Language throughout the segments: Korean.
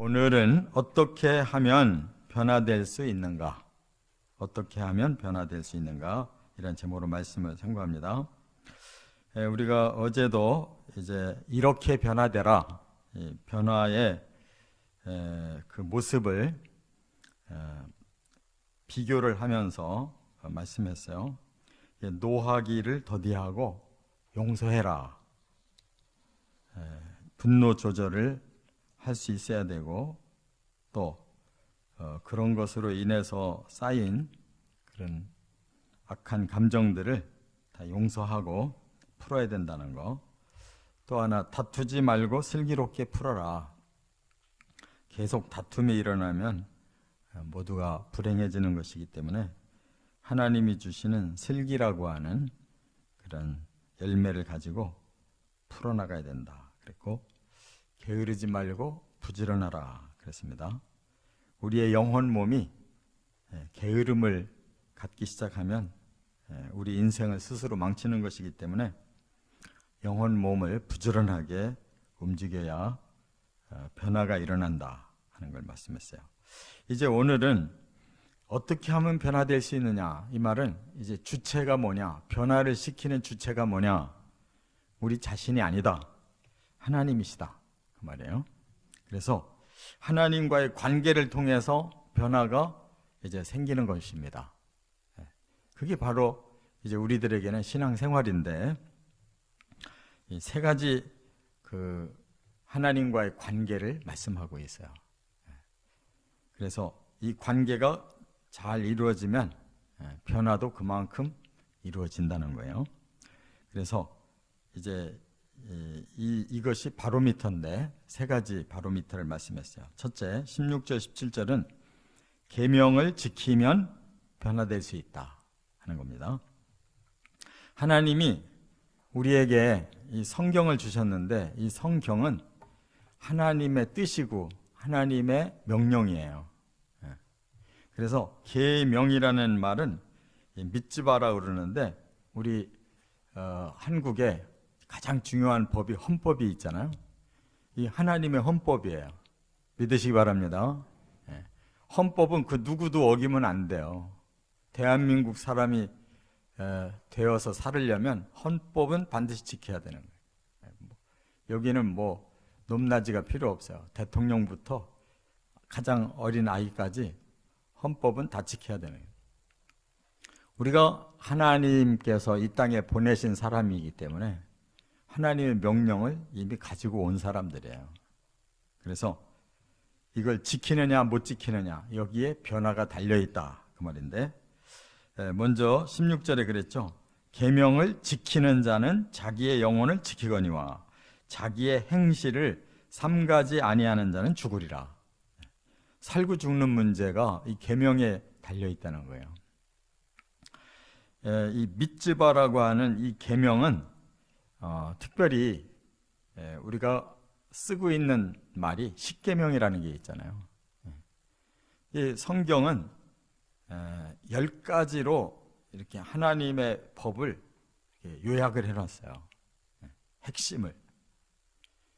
오늘은 어떻게 하면 변화될 수 있는가? 어떻게 하면 변화될 수 있는가? 이런 제목으로 말씀을 참고합니다. 우리가 어제도 이제 이렇게 변화되라, 이 변화의 그 모습을 비교를 하면서 말씀했어요. 노하기를 더디하고 용서해라. 분노 조절을 할 수 있어야 되고, 또 그런 것으로 인해서 쌓인 그런 악한 감정들을 다 용서하고 풀어야 된다는 거. 또 하나, 다투지 말고 슬기롭게 풀어라. 계속 다툼이 일어나면 모두가 불행해지는 것이기 때문에 하나님이 주시는 슬기라고 하는 그런 열매를 가지고 풀어나가야 된다 그랬고, 게으르지 말고 부지런하라 그랬습니다. 우리의 영혼 몸이 게으름을 갖기 시작하면 우리 인생을 스스로 망치는 것이기 때문에 영혼 몸을 부지런하게 움직여야 변화가 일어난다 하는 걸 말씀했어요. 이제 오늘은 어떻게 하면 변화될 수 있느냐, 이 말은 이제 주체가 뭐냐, 변화를 시키는 주체가 뭐냐, 우리 자신이 아니다, 하나님이시다 그 말이에요. 그래서 하나님과의 관계를 통해서 변화가 이제 생기는 것입니다. 그게 바로 이제 우리들에게는 신앙생활인데, 이 세 가지 그 하나님과의 관계를 말씀하고 있어요. 그래서 이 관계가 잘 이루어지면 변화도 그만큼 이루어진다는 거예요. 그래서 이제 이것이 바로미터인데, 세 가지 바로미터를 말씀했어요. 첫째, 16절 17절은 계명을 지키면 변화될 수 있다 하는 겁니다. 하나님이 우리에게 이 성경을 주셨는데, 이 성경은 하나님의 뜻이고 하나님의 명령이에요. 그래서 계명이라는 말은 미tz바라 그러는데, 우리 한국에 가장 중요한 법이 헌법이 있잖아요. 이 하나님의 헌법이에요. 믿으시기 바랍니다. 헌법은 그 누구도 어기면 안 돼요. 대한민국 사람이 되어서 살으려면 헌법은 반드시 지켜야 되는 거예요. 여기는 뭐 높낮이가 필요 없어요. 대통령부터 가장 어린 아이까지 헌법은 다 지켜야 되는 거예요. 우리가 하나님께서 이 땅에 보내신 사람이기 때문에 하나님의 명령을 이미 가지고 온 사람들이에요. 그래서 이걸 지키느냐 못 지키느냐, 여기에 변화가 달려있다 그 말인데, 먼저 16절에 그랬죠. 계명을 지키는 자는 자기의 영혼을 지키거니와 자기의 행실을 삼가지 아니하는 자는 죽으리라. 살고 죽는 문제가 이 계명에 달려있다는 거예요. 이 미tz바라고 하는 이 계명은 특별히 우리가 쓰고 있는 말이 십계명이라는 게 있잖아요. 이 성경은 10가지로 이렇게 하나님의 법을 요약을 해놨어요. 핵심을.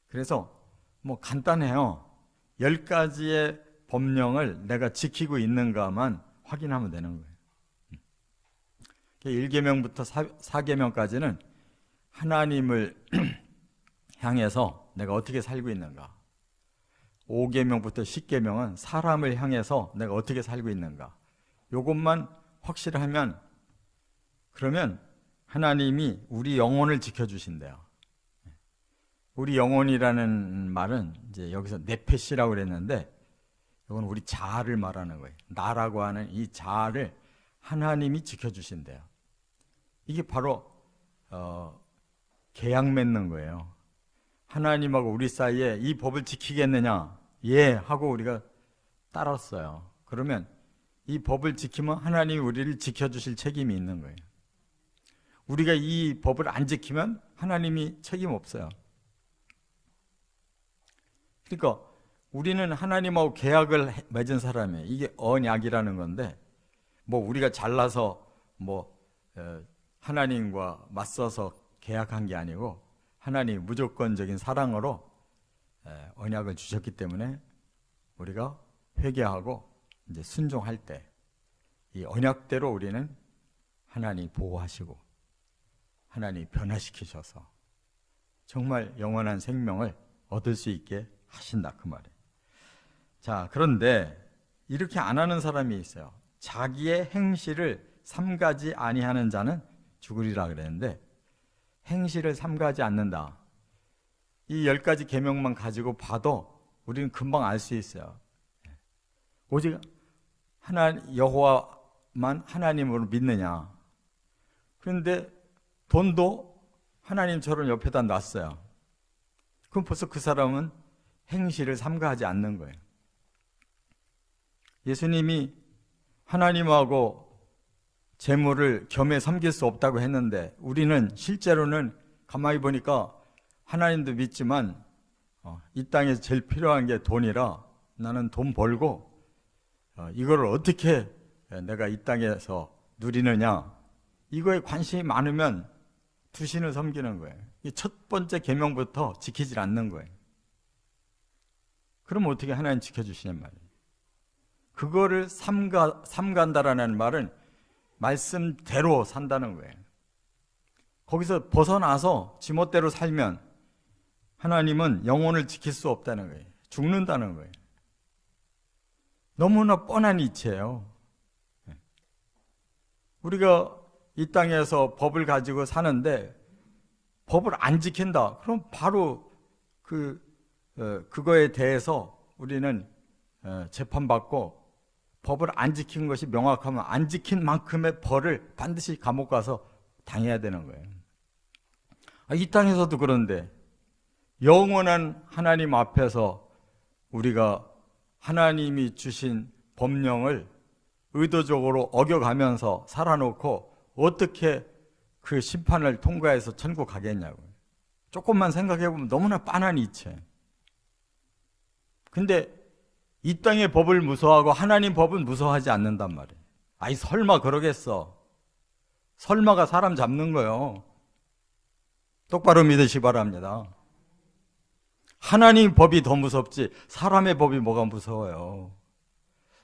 그래서 뭐 간단해요. 10가지의 법령을 내가 지키고 있는가만 확인하면 되는 거예요. 1계명부터 4계명까지는 하나님을 향해서 내가 어떻게 살고 있는가, 5계명부터 10계명은 사람을 향해서 내가 어떻게 살고 있는가, 이것만 확실하면, 그러면 하나님이 우리 영혼을 지켜주신대요. 우리 영혼이라는 말은 이제 여기서 네페시라고 그랬는데, 이건 우리 자아를 말하는 거예요. 나라고 하는 이 자아를 하나님이 지켜주신대요. 이게 바로 계약 맺는 거예요. 하나님하고 우리 사이에 이 법을 지키겠느냐, 예 하고 우리가 따랐어요. 그러면 이 법을 지키면 하나님이 우리를 지켜주실 책임이 있는 거예요. 우리가 이 법을 안 지키면 하나님이 책임 없어요. 그러니까 우리는 하나님하고 계약을 맺은 사람이에요. 이게 언약이라는 건데, 뭐 우리가 잘나서 뭐 하나님과 맞서서 계약한 게 아니고, 하나님이 무조건적인 사랑으로 언약을 주셨기 때문에 우리가 회개하고 이제 순종할 때 이 언약대로 우리는 하나님 보호하시고 하나님 변화시키셔서 정말 영원한 생명을 얻을 수 있게 하신다 그 말이에요. 자, 그런데 이렇게 안 하는 사람이 있어요. 자기의 행실을 삼가지 아니하는 자는 죽으리라 그랬는데 행실을 삼가지 않는다. 이 10가지 계명만 가지고 봐도 우리는 금방 알 수 있어요. 오직 여호와만 하나님으로 믿느냐. 그런데 돈도 하나님처럼 옆에다 놨어요. 그럼 벌써 그 사람은 행실을 삼가하지 않는 거예요. 예수님이 하나님하고 재물을 겸해 섬길 수 없다고 했는데 우리는 실제로는 가만히 보니까 하나님도 믿지만 이 땅에서 제일 필요한 게 돈이라 나는 돈 벌고 이거를 어떻게 내가 이 땅에서 누리느냐 이거에 관심이 많으면 두 신을 섬기는 거예요. 이 첫 번째 계명부터 지키질 않는 거예요. 그럼 어떻게 하나님 지켜주시냔 말이에요. 그거를 삼간다라는 말은 말씀대로 산다는 거예요. 거기서 벗어나서 지멋대로 살면 하나님은 영혼을 지킬 수 없다는 거예요. 죽는다는 거예요. 너무나 뻔한 이치예요. 우리가 이 땅에서 법을 가지고 사는데 법을 안 지킨다. 그럼 바로 그거에 대해서 우리는 재판받고 법을 안 지킨 것이 명확하면 안 지킨 만큼의 벌을 반드시 감옥 가서 당해야 되는 거예요. 이 땅에서도 그런데 영원한 하나님 앞에서 우리가 하나님이 주신 법령을 의도적으로 어겨가면서 살아놓고 어떻게 그 심판을 통과해서 천국 가겠냐고요. 조금만 생각해보면 너무나 빤한 이치예요. 근데 이 땅의 법을 무서워하고 하나님 법은 무서워하지 않는단 말이에요. 아이 설마 그러겠어. 설마가 사람 잡는 거예요. 똑바로 믿으시 바랍니다. 하나님 법이 더 무섭지 사람의 법이 뭐가 무서워요.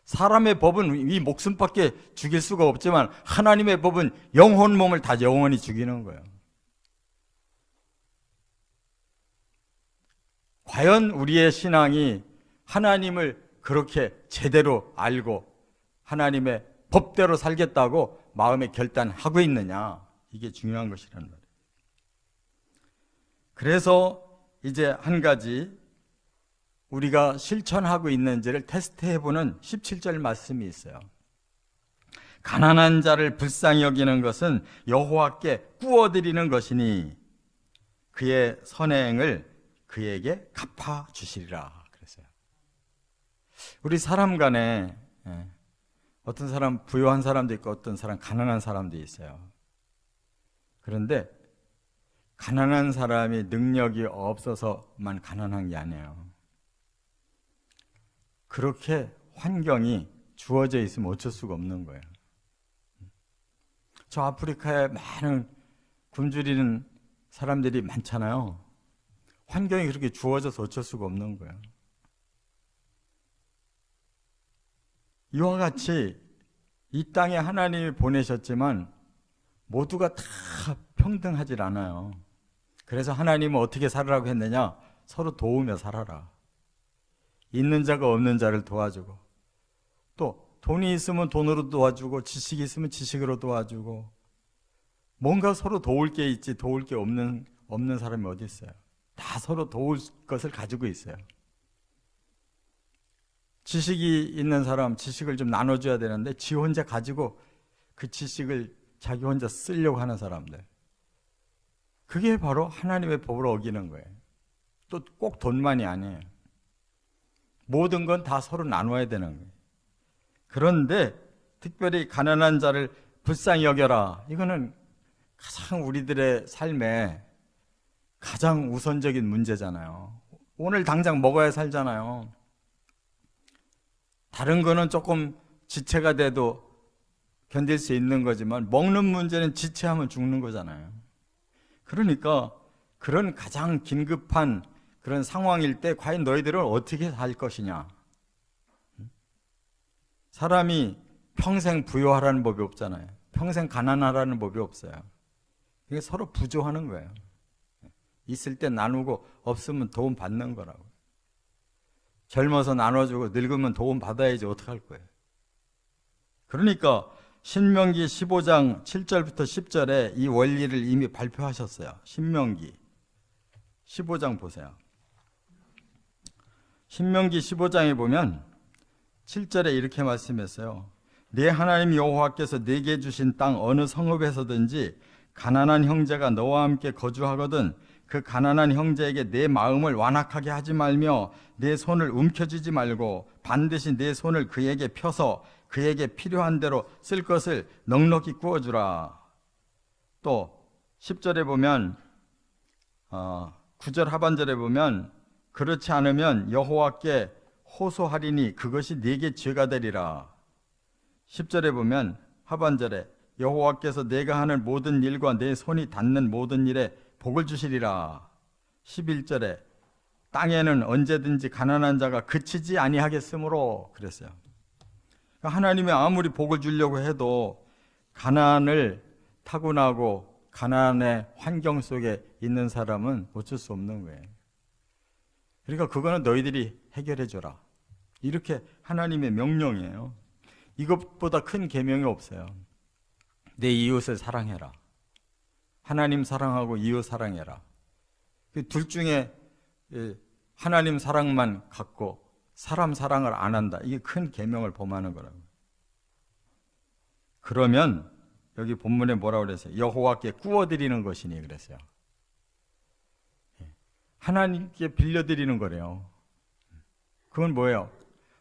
사람의 법은 이 목숨밖에 죽일 수가 없지만 하나님의 법은 영혼 몸을 다 영원히 죽이는 거예요. 과연 우리의 신앙이 하나님을 그렇게 제대로 알고 하나님의 법대로 살겠다고 마음에 결단하고 있느냐, 이게 중요한 것이라는 말이에요. 그래서 이제 한 가지 우리가 실천하고 있는지를 테스트해보는 17절 말씀이 있어요. 가난한 자를 불쌍히 여기는 것은 여호와께 꾸어드리는 것이니 그의 선행을 그에게 갚아주시리라 그랬어요. 우리 사람 간에 어떤 사람 부유한 사람도 있고 어떤 사람 가난한 사람도 있어요. 그런데 가난한 사람이 능력이 없어서만 가난한 게 아니에요. 그렇게 환경이 주어져 있으면 어쩔 수가 없는 거예요. 저 아프리카에 많은 굶주리는 사람들이 많잖아요. 환경이 그렇게 주어져서 어쩔 수가 없는 거예요. 이와 같이 이 땅에 하나님이 보내셨지만 모두가 다 평등하질 않아요. 그래서 하나님은 어떻게 살으라고 했느냐? 서로 도우며 살아라. 있는 자가 없는 자를 도와주고, 또 돈이 있으면 돈으로 도와주고, 지식이 있으면 지식으로 도와주고, 뭔가 서로 도울 게 있지 도울 게 없는 사람이 어디 있어요? 다 서로 도울 것을 가지고 있어요. 지식이 있는 사람 지식을 좀 나눠줘야 되는데 지 혼자 가지고 그 지식을 자기 혼자 쓰려고 하는 사람들, 그게 바로 하나님의 법을 어기는 거예요. 또 꼭 돈만이 아니에요. 모든 건 다 서로 나눠야 되는 거예요. 그런데 특별히 가난한 자를 불쌍히 여겨라, 이거는 가장 우리들의 삶에 가장 우선적인 문제잖아요. 오늘 당장 먹어야 살잖아요. 다른 거는 조금 지체가 돼도 견딜 수 있는 거지만 먹는 문제는 지체하면 죽는 거잖아요. 그러니까 그런 가장 긴급한 그런 상황일 때 과연 너희들은 어떻게 살 것이냐, 사람이 평생 부유하라는 법이 없잖아요. 평생 가난하라는 법이 없어요. 이게 서로 부조하는 거예요. 있을 때 나누고 없으면 도움 받는 거라고. 젊어서 나눠주고 늙으면 도움 받아야지 어떡할 거예요. 그러니까 신명기 15장 7절부터 10절에 이 원리를 이미 발표하셨어요. 신명기 15장 보세요. 신명기 15장에 보면 7절에 이렇게 말씀했어요. 네 하나님 여호와께서 네게 주신 땅 어느 성읍에서든지 가난한 형제가 너와 함께 거주하거든 그 가난한 형제에게 내 마음을 완악하게 하지 말며 내 손을 움켜쥐지 말고 반드시 내 손을 그에게 펴서 그에게 필요한 대로 쓸 것을 넉넉히 구워주라. 또 10절에 보면 9절 하반절에 보면 그렇지 않으면 여호와께 호소하리니 그것이 네게 죄가 되리라. 10절에 보면 하반절에 여호와께서 내가 하는 모든 일과 내 손이 닿는 모든 일에 복을 주시리라. 11절에 땅에는 언제든지 가난한 자가 그치지 아니하겠으므로 그랬어요. 하나님이 아무리 복을 주려고 해도 가난을 타고나고 가난의 환경 속에 있는 사람은 어쩔 수 없는 거예요. 그러니까 그거는 너희들이 해결해 줘라. 이렇게 하나님의 명령이에요. 이것보다 큰 계명이 없어요. 내 이웃을 사랑해라. 하나님 사랑하고 이웃 사랑해라. 둘 중에 하나님 사랑만 갖고 사람 사랑을 안 한다. 이게 큰 계명을 범하는 거라고. 그러면 여기 본문에 뭐라고 그랬어요? 여호와께 구워드리는 것이니 그랬어요. 하나님께 빌려드리는 거래요. 그건 뭐예요?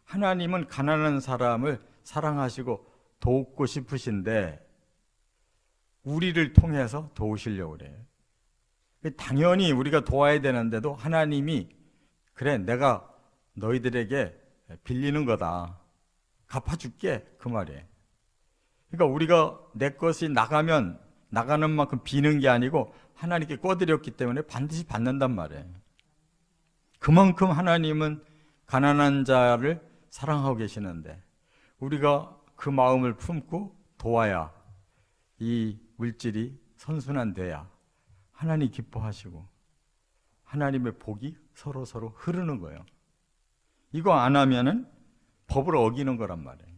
하나님은 가난한 사람을 사랑하시고 돕고 싶으신데 우리를 통해서 도우시려고 그래요. 당연히 우리가 도와야 되는데도 하나님이 그래 내가 너희들에게 빌리는 거다. 갚아줄게 그 말이에요. 그러니까 우리가 내 것이 나가면 나가는 만큼 비는 게 아니고 하나님께 꿔드렸기 때문에 반드시 받는단 말이에요. 그만큼 하나님은 가난한 자를 사랑하고 계시는데 우리가 그 마음을 품고 도와야 이 물질이 선순환돼야 하나님 기뻐하시고 하나님의 복이 서로 흐르는 거예요. 이거 안 하면은 법을 어기는 거란 말이에요.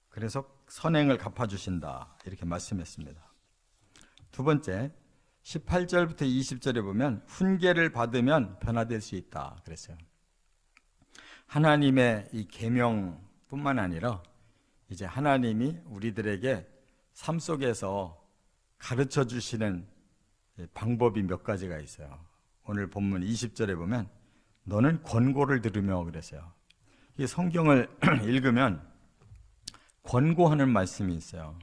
그래서 선행을 갚아주신다 이렇게 말씀했습니다. 두 번째 18절부터 20절에 보면 훈계를 받으면 변화될 수 있다 그랬어요. 하나님의 이 계명뿐만 아니라 이제 하나님이 우리들에게 삶 속에서 가르쳐 주시는 방법이 몇 가지가 있어요. 오늘 본문 20절에 보면 너는 권고를 들으며 그랬어요. 이 성경을 읽으면 권고하는 말씀이 있어요.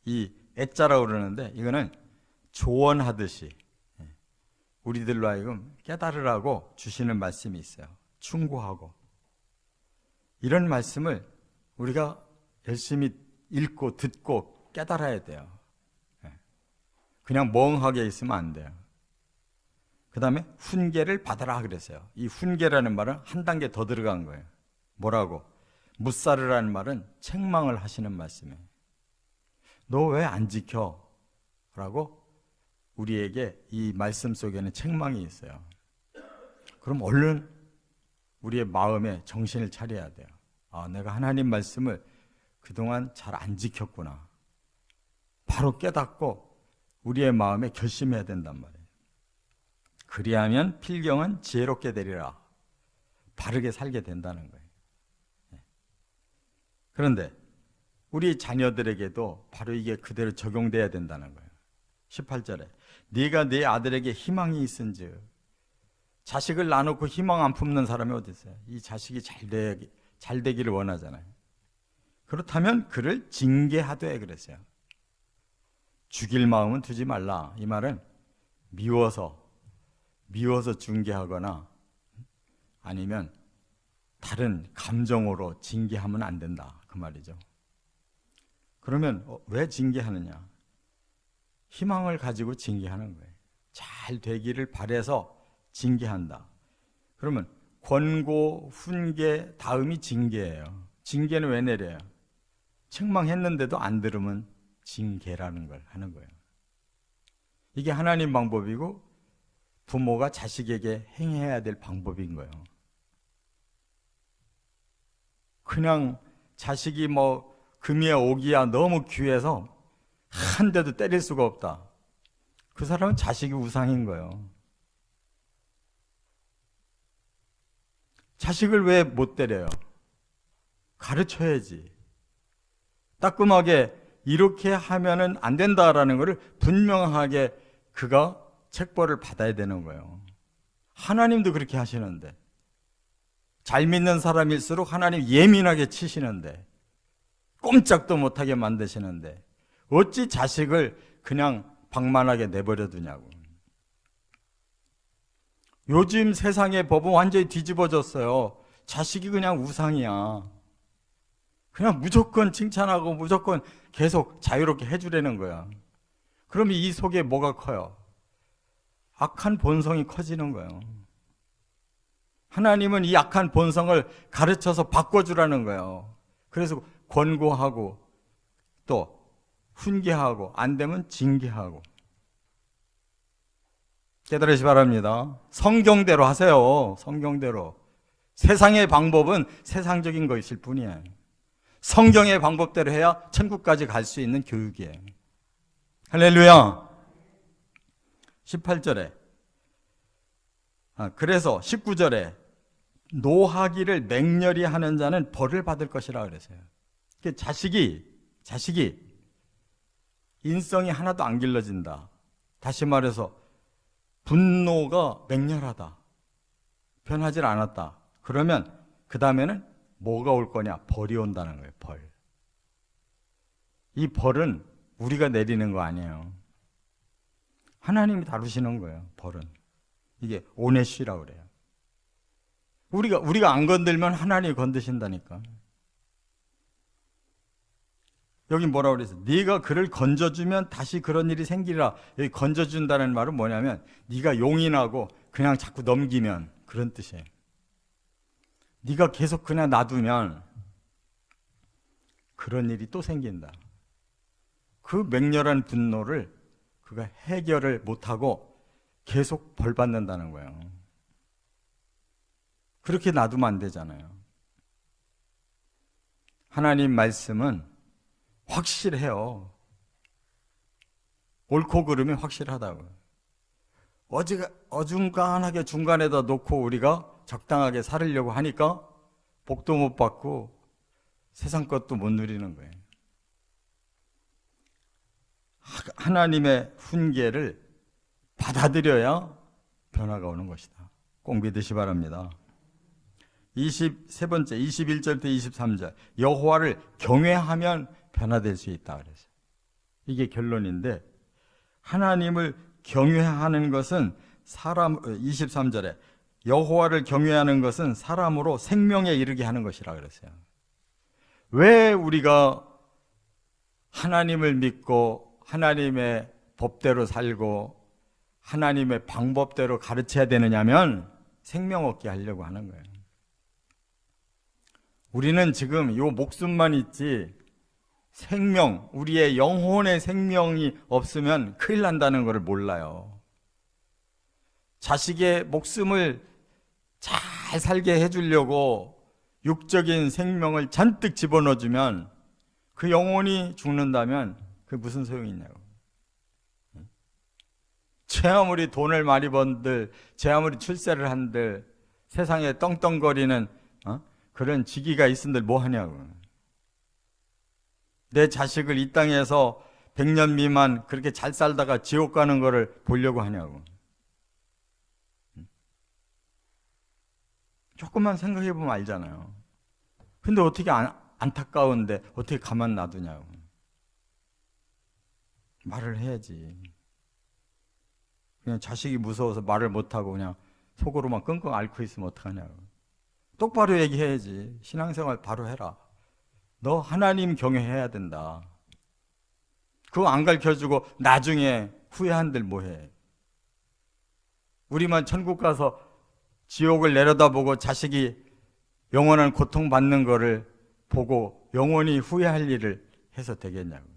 이 애자라고 그러는데 이거는 조언하듯이 우리들로 하여금 깨달으라고 주시는 말씀이 있어요. 충고하고 이런 말씀을 우리가 열심히 읽고 듣고 깨달아야 돼요. 그냥 멍하게 있으면 안 돼요. 그 다음에 훈계를 받아라 그랬어요. 이 훈계라는 말은 한 단계 더 들어간 거예요. 뭐라고? 묻사르라는 말은 책망을 하시는 말씀이에요. 너 왜 안 지켜? 라고 우리에게 이 말씀 속에는 책망이 있어요. 그럼 얼른 우리의 마음에 정신을 차려야 돼요. 아, 내가 하나님 말씀을 그동안 잘 안 지켰구나. 바로 깨닫고 우리의 마음에 결심해야 된단 말이에요. 그리하면 필경은 지혜롭게 되리라. 바르게 살게 된다는 거예요. 그런데 우리 자녀들에게도 바로 이게 그대로 적용돼야 된다는 거예요. 18절에 네가 네 아들에게 희망이 있은즉 자식을 낳아놓고 희망 안 품는 사람이 어디 있어요? 이 자식이 잘 되기를 원하잖아요. 그렇다면 그를 징계하되 그랬어요. 죽일 마음은 두지 말라. 이 말은 미워서 징계하거나 아니면 다른 감정으로 징계하면 안 된다. 그 말이죠. 그러면 왜 징계하느냐? 희망을 가지고 징계하는 거예요. 잘 되기를 바라서 징계한다. 그러면 권고, 훈계, 다음이 징계예요. 징계는 왜 내려요? 책망했는데도 안 들으면 징계라는 걸 하는 거예요. 이게 하나님 방법이고 부모가 자식에게 행해야 될 방법인 거예요. 그냥 자식이 뭐 금이야 오기야 너무 귀해서 한 대도 때릴 수가 없다. 그 사람은 자식이 우상인 거예요. 자식을 왜 못 때려요? 가르쳐야지. 따끔하게 이렇게 하면은 안 된다라는 것을 분명하게 그가 책벌을 받아야 되는 거예요. 하나님도 그렇게 하시는데, 잘 믿는 사람일수록 하나님 예민하게 치시는데, 꼼짝도 못하게 만드시는데 어찌 자식을 그냥 방만하게 내버려 두냐고. 요즘 세상의 법은 완전히 뒤집어졌어요. 자식이 그냥 우상이야. 그냥 무조건 칭찬하고 무조건 계속 자유롭게 해주려는 거야. 그러면 이 속에 뭐가 커요? 악한 본성이 커지는 거예요. 하나님은 이 악한 본성을 가르쳐서 바꿔주라는 거예요. 그래서 권고하고 또 훈계하고 안 되면 징계하고. 깨달으시 바랍니다. 성경대로 하세요. 성경대로. 세상의 방법은 세상적인 것일 뿐이에요. 성경의 방법대로 해야 천국까지 갈 수 있는 교육이에요. 할렐루야. 18절에 그래서 19절에 노하기를 맹렬히 하는 자는 벌을 받을 것이라 그랬어요. 자식이 인성이 하나도 안 길러진다. 다시 말해서 분노가 맹렬하다. 변하질 않았다. 그러면 그 다음에는 뭐가 올 거냐? 벌이 온다는 거예요. 벌. 이 벌은 우리가 내리는 거 아니에요. 하나님이 다루시는 거예요. 벌은. 이게 오네시라고 그래요. 우리가 안 건들면 하나님이 건드신다니까. 여기 뭐라고 그랬어요? 네가 그를 건져주면 다시 그런 일이 생기리라. 여기 건져준다는 말은 뭐냐면 네가 용인하고 그냥 자꾸 넘기면 그런 뜻이에요. 네가 계속 그냥 놔두면 그런 일이 또 생긴다. 그 맹렬한 분노를 그가 해결을 못하고 계속 벌 받는다는 거예요. 그렇게 놔두면 안 되잖아요. 하나님 말씀은 확실해요. 옳고 그름이 확실하다고. 어중간하게 중간에다 놓고 우리가 적당하게 살으려고 하니까 복도 못 받고 세상 것도 못 누리는 거예요. 하나님의 훈계를 받아들여야 변화가 오는 것이다. 꼭 믿으시 바랍니다. 23번째 21절부터 23절 여호와를 경외하면 변화될 수 있다 그랬어요. 이게 결론인데 하나님을 경외하는 것은 23절에 여호와를 경외하는 것은 사람으로 생명에 이르게 하는 것이라 그랬어요. 왜 우리가 하나님을 믿고 하나님의 법대로 살고 하나님의 방법대로 가르쳐야 되느냐면 생명 얻게 하려고 하는 거예요. 우리는 지금 요 목숨만 있지 생명, 우리의 영혼의 생명이 없으면 큰일 난다는 것을 몰라요. 자식의 목숨을 잘 살게 해주려고 육적인 생명을 잔뜩 집어넣어주면 그 영혼이 죽는다면 그게 무슨 소용이 있냐고. 제 아무리 돈을 많이 번들, 제 아무리 출세를 한들, 세상에 떵떵거리는 그런 직위가 있은들 뭐 하냐고. 내 자식을 이 땅에서 100년 미만 그렇게 잘 살다가 지옥 가는 거를 보려고 하냐고. 조금만 생각해 보면 알잖아요. 근데 어떻게 안타까운데 어떻게 가만 놔두냐고. 말을 해야지. 그냥 자식이 무서워서 말을 못하고 그냥 속으로만 끙끙 앓고 있으면 어떡하냐고. 똑바로 얘기해야지. 신앙생활 바로 해라. 너 하나님 경외해야 된다. 그거 안 가르쳐주고 나중에 후회한들 뭐해. 우리만 천국 가서 지옥을 내려다보고 자식이 영원한 고통받는 거를 보고 영원히 후회할 일을 해서 되겠냐고.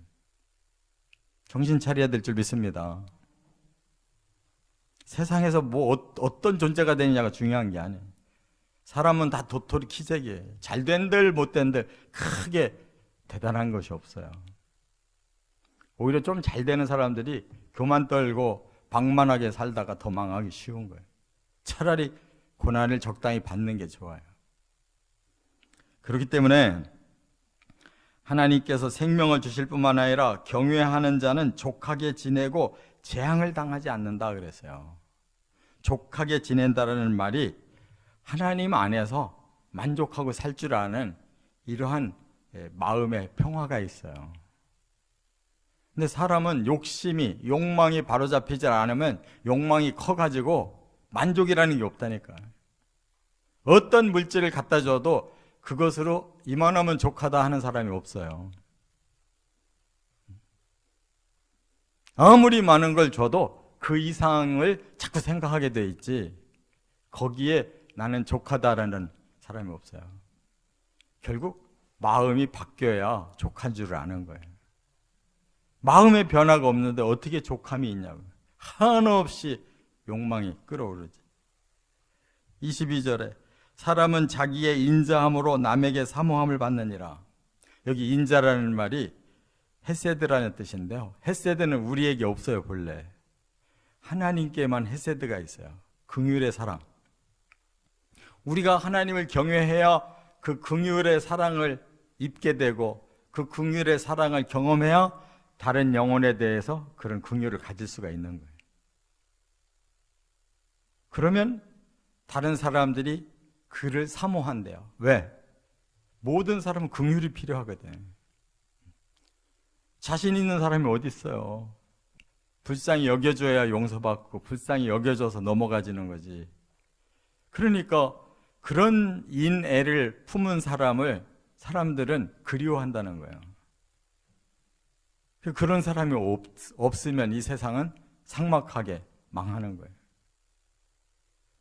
정신 차려야 될 줄 믿습니다. 세상에서 어떤 존재가 되느냐가 중요한 게 아니에요. 사람은 다 도토리 키재기예요. 잘된들 못된들 크게 대단한 것이 없어요. 오히려 좀 잘 되는 사람들이 교만 떨고 방만하게 살다가 더 망하기 쉬운 거예요. 차라리 고난을 적당히 받는 게 좋아요. 그렇기 때문에 하나님께서 생명을 주실 뿐만 아니라 경외하는 자는 족하게 지내고 재앙을 당하지 않는다 그랬어요. 족하게 지낸다라는 말이 하나님 안에서 만족하고 살 줄 아는 이러한 마음의 평화가 있어요. 근데 사람은 욕망이 바로잡히지 않으면 욕망이 커가지고 만족이라는 게 없다니까. 어떤 물질을 갖다 줘도 그것으로 이만하면 족하다 하는 사람이 없어요. 아무리 많은 걸 줘도 그 이상을 자꾸 생각하게 돼 있지, 거기에 나는 족하다라는 사람이 없어요. 결국 마음이 바뀌어야 족한 줄 아는 거예요. 마음의 변화가 없는데 어떻게 족함이 있냐고. 한없이 욕망이 끌어오르지. 22절에 사람은 자기의 인자함으로 남에게 사모함을 받느니라. 여기 인자라는 말이 헤세드라는 뜻인데요, 헤세드는 우리에게 없어요. 본래 하나님께만 헤세드가 있어요. 긍휼의 사랑. 우리가 하나님을 경외해야 그 긍휼의 사랑을 입게 되고 그 긍휼의 사랑을 경험해야 다른 영혼에 대해서 그런 긍휼을 가질 수가 있는 거예요. 그러면 다른 사람들이 그를 사모한대요. 왜? 모든 사람은 긍휼이 필요하거든. 자신 있는 사람이 어디 있어요? 불쌍히 여겨줘야 용서받고 불쌍히 여겨줘서 넘어가지는 거지. 그러니까 그런 인애를 품은 사람들은 그리워한다는 거예요. 그런 사람이 없으면 이 세상은 삭막하게 망하는 거예요.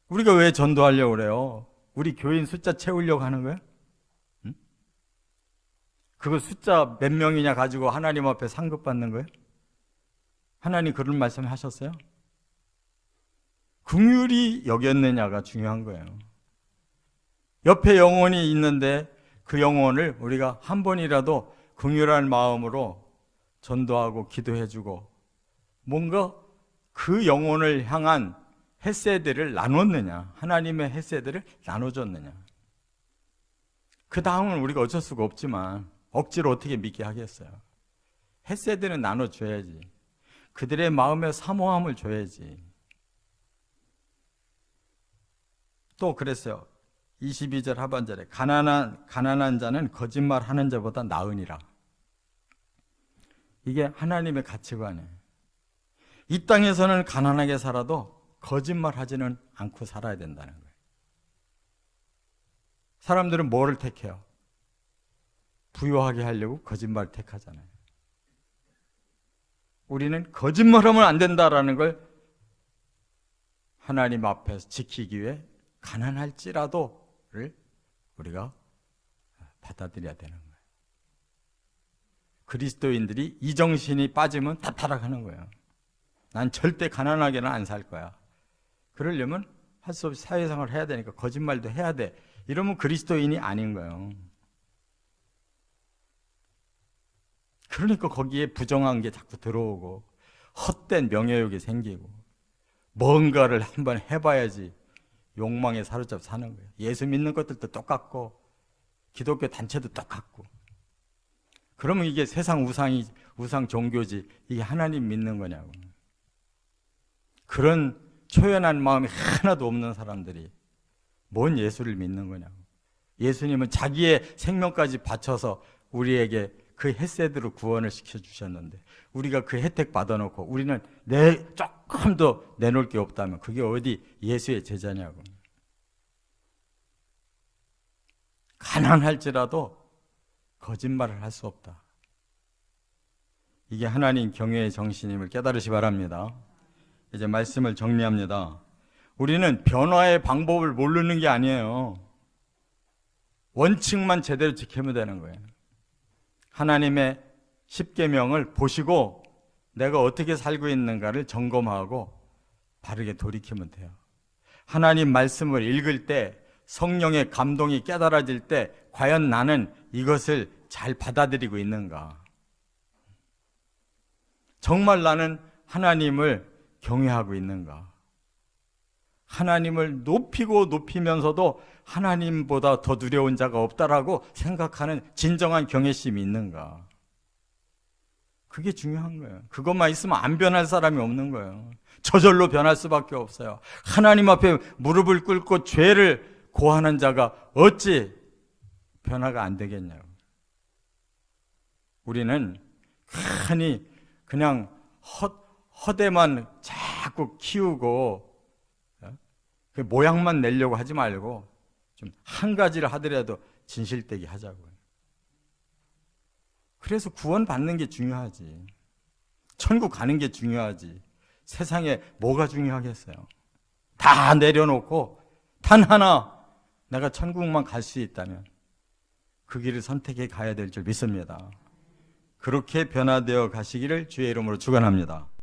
우리가 왜 전도하려고 그래요? 우리 교인 숫자 채우려고 하는 거예요? 응? 그거 숫자 몇 명이냐 가지고 하나님 앞에 상급 받는 거예요? 하나님 그런 말씀 하셨어요? 긍휼이 여겼느냐가 중요한 거예요. 옆에 영혼이 있는데 그 영혼을 우리가 한 번이라도 긍휼한 마음으로 전도하고 기도해주고 뭔가 그 영혼을 향한 헤세드를 나눴느냐, 하나님의 헤세드를 나눠줬느냐. 그 다음은 우리가 어쩔 수가 없지만 억지로 어떻게 믿게 하겠어요. 헤세드는 나눠줘야지. 그들의 마음에 사모함을 줘야지. 또 그랬어요. 22절 하반절에 가난한 자는 거짓말하는 자보다 나으니라. 이게 하나님의 가치관이에요. 이 땅에서는 가난하게 살아도 거짓말하지는 않고 살아야 된다는 거예요. 사람들은 뭐를 택해요? 부유하게 하려고 거짓말을 택하잖아요. 우리는 거짓말하면 안 된다라는 걸 하나님 앞에서 지키기 위해 가난할지라도를 우리가 받아들여야 되는 거예요. 그리스도인들이 이 정신이 빠지면 다 타락하는 거예요. 난 절대 가난하게는 안 살 거야. 그러려면 할 수 없이 사회생활을 해야 되니까 거짓말도 해야 돼. 이러면 그리스도인이 아닌 거예요. 그러니까 거기에 부정한 게 자꾸 들어오고 헛된 명예욕이 생기고 뭔가를 한번 해봐야지 욕망에 사로잡혀 사는 거예요. 예수 믿는 것들도 똑같고 기독교 단체도 똑같고. 그러면 이게 세상 우상 종교지 이게 하나님 믿는 거냐고. 그런 초연한 마음이 하나도 없는 사람들이 뭔 예수를 믿는 거냐고. 예수님은 자기의 생명까지 바쳐서 우리에게 그 헤세드로 구원을 시켜주셨는데 우리가 그 혜택 받아놓고 우리는 조금도 내놓을 게 없다면 그게 어디 예수의 제자냐고. 가난할지라도 거짓말을 할 수 없다. 이게 하나님 경외의 정신임을 깨달으시 바랍니다. 이제 말씀을 정리합니다. 우리는 변화의 방법을 모르는 게 아니에요. 원칙만 제대로 지키면 되는 거예요. 하나님의 십계명을 보시고 내가 어떻게 살고 있는가를 점검하고 바르게 돌이키면 돼요. 하나님 말씀을 읽을 때 성령의 감동이 깨달아질 때 과연 나는 이것을 잘 받아들이고 있는가? 정말 나는 하나님을 경외하고 있는가? 하나님을 높이고 높이면서도 하나님보다 더 두려운 자가 없다라고 생각하는 진정한 경외심이 있는가? 그게 중요한 거예요. 그것만 있으면 안 변할 사람이 없는 거예요. 저절로 변할 수밖에 없어요. 하나님 앞에 무릎을 꿇고 죄를 고하는 자가 어찌 변화가 안 되겠냐고. 우리는 괜히 그냥 허대만 자꾸 키우고 그 모양만 내려고 하지 말고 좀 한 가지를 하더라도 진실되게 하자고요. 그래서 구원 받는 게 중요하지. 천국 가는 게 중요하지. 세상에 뭐가 중요하겠어요? 다 내려놓고 단 하나 내가 천국만 갈 수 있다면 그 길을 선택해 가야 될 줄 믿습니다. 그렇게 변화되어 가시기를 주의 이름으로 축원합니다.